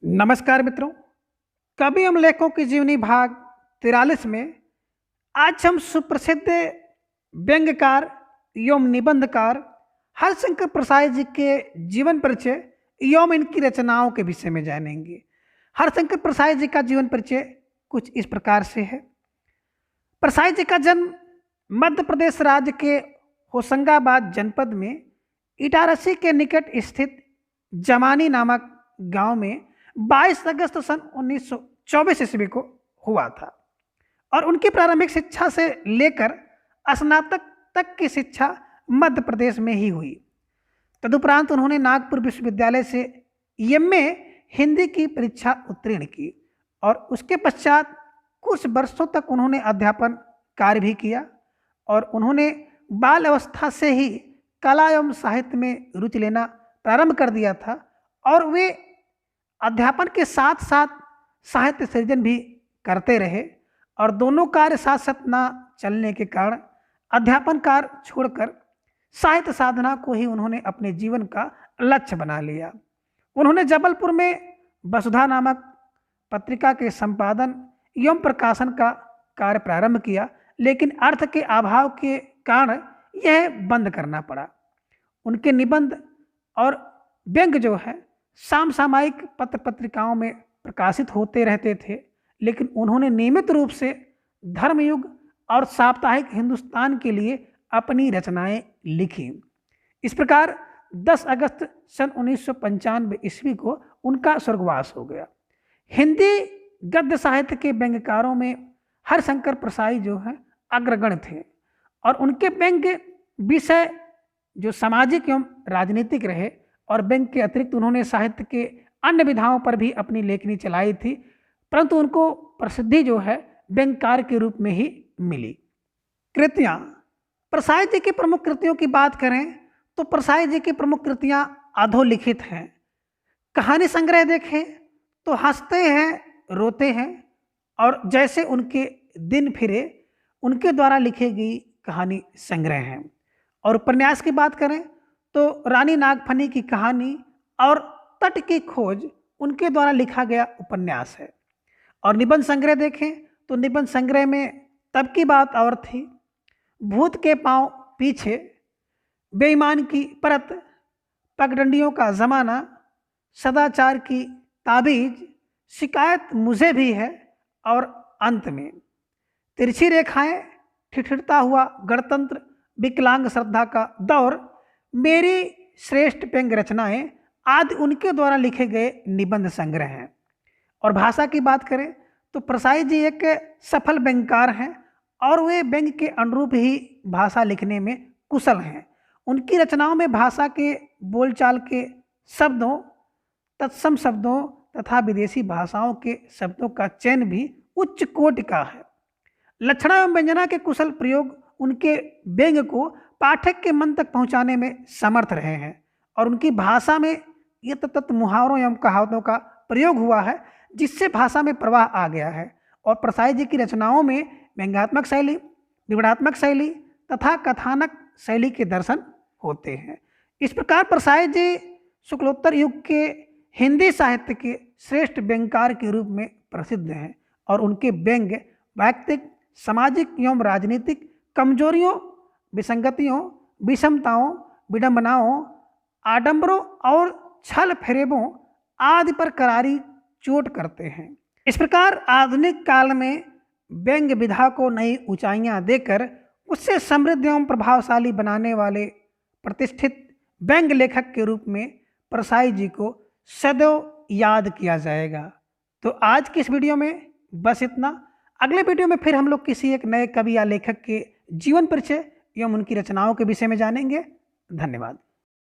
नमस्कार मित्रों। कवि एवं लेखकों की जीवनी भाग 43 में आज हम सुप्रसिद्ध व्यंग्यकार एवं निबंधकार हरिशंकर प्रसाद जी के जीवन परिचय एवं इनकी रचनाओं के विषय में जानेंगे। हरिशंकर प्रसाद जी का जीवन परिचय कुछ इस प्रकार से है। प्रसाद जी का जन्म मध्य प्रदेश राज्य के होशंगाबाद जनपद में इटारसी के निकट स्थित जमानी नामक गांव में 22 अगस्त सन 1924 ईस्वी को हुआ था और उनकी प्रारंभिक शिक्षा से लेकर स्नातक तक की शिक्षा मध्य प्रदेश में ही हुई। तदुपरांत उन्होंने नागपुर विश्वविद्यालय से एमए हिंदी की परीक्षा उत्तीर्ण की और उसके पश्चात कुछ वर्षों तक उन्होंने अध्यापन कार्य भी किया और उन्होंने बाल अवस्था से ही कला एवं साहित्य में रुचि लेना प्रारंभ कर दिया था और वे अध्यापन के साथ साथ साहित्य सृजन भी करते रहे और दोनों कार्य साथ साथ न चलने के कारण अध्यापन कार्य छोड़कर साहित्य साधना को ही उन्होंने अपने जीवन का लक्ष्य बना लिया। उन्होंने जबलपुर में वसुधा नामक पत्रिका के संपादन एवं प्रकाशन का कार्य प्रारंभ किया, लेकिन अर्थ के अभाव के कारण यह बंद करना पड़ा। उनके निबंध और व्यंग्य जो है समसामयिक पत्र पत्रिकाओं में प्रकाशित होते रहते थे, लेकिन उन्होंने नियमित रूप से धर्मयुग और साप्ताहिक हिंदुस्तान के लिए अपनी रचनाएं लिखी। इस प्रकार 10 अगस्त सन 1995 ईस्वी को उनका स्वर्गवास हो गया। हिंदी गद्य साहित्य के व्यंग्यकारों में हरिशंकर प्रसाद जो है अग्रगण्य थे और उनके व्यंग्य विषय जो सामाजिक एवं राजनीतिक रहे और व्यंग्य के अतिरिक्त उन्होंने साहित्य के अन्य विधाओं पर भी अपनी लेखनी चलाई थी, परंतु उनको प्रसिद्धि जो है व्यंग्यकार के रूप में ही मिली। कृतियाँ, प्रसाद जी की प्रमुख कृतियों की बात करें तो प्रसाद जी की प्रमुख कृतियाँ अधोलिखित हैं। कहानी संग्रह देखें तो हंसते हैं रोते हैं और जैसे उनके दिन फिरे उनके द्वारा लिखी गई कहानी संग्रह हैं। और उपन्यास की बात करें तो रानी नागफनी की कहानी और तट की खोज उनके द्वारा लिखा गया उपन्यास है। और निबंध संग्रह देखें तो निबंध संग्रह में तब की बात और थी, भूत के पांव पीछे, बेईमान की परत, पगडंडियों का ज़माना, सदाचार की ताबीज, शिकायत मुझे भी है और अंत में तिरछी रेखाएं, ठिठुरता हुआ गणतंत्र, विकलांग श्रद्धा का दौर, मेरी श्रेष्ठ व्यंग्य रचनाएं आदि उनके द्वारा लिखे गए निबंध संग्रह हैं। और भाषा की बात करें तो प्रसाद जी एक सफल व्यंग्यकार हैं और वे व्यंग्य के अनुरूप ही भाषा लिखने में कुशल हैं। उनकी रचनाओं में भाषा के बोलचाल के शब्दों, तत्सम शब्दों तथा विदेशी भाषाओं के शब्दों का चयन भी उच्च कोटि का है। लक्षणा एवं व्यंजना के कुशल प्रयोग उनके व्यंग्य को पाठक के मन तक पहुंचाने में समर्थ रहे हैं और उनकी भाषा में यत मुहावरों एवं कहावतों का प्रयोग हुआ है, जिससे भाषा में प्रवाह आ गया है। और प्रसाद जी की रचनाओं में व्यंग्यात्मक शैली, विवरणात्मक शैली तथा कथानक शैली के दर्शन होते हैं। इस प्रकार प्रसाद जी शुक्लोत्तर युग के हिंदी साहित्य के श्रेष्ठ व्यंग्यकार के रूप में प्रसिद्ध हैं और उनके व्यंग्य वैयक्तिक, सामाजिक एवं राजनीतिक कमजोरियों, विसंगतियों, विषमताओं, विडंबनाओं, आडंबरों और छल फेरेबों आदि पर करारी चोट करते हैं। इस प्रकार आधुनिक काल में व्यंग्य विधा को नई ऊंचाइयां देकर उससे समृद्ध एवं प्रभावशाली बनाने वाले प्रतिष्ठित व्यंग्य लेखक के रूप में प्रसाद जी को सदैव याद किया जाएगा। तो आज की इस वीडियो में बस इतना। अगले वीडियो में फिर हम लोग किसी एक नए कवि या लेखक के जीवन परिचय एवं उनकी रचनाओं के विषय में जानेंगे। धन्यवाद।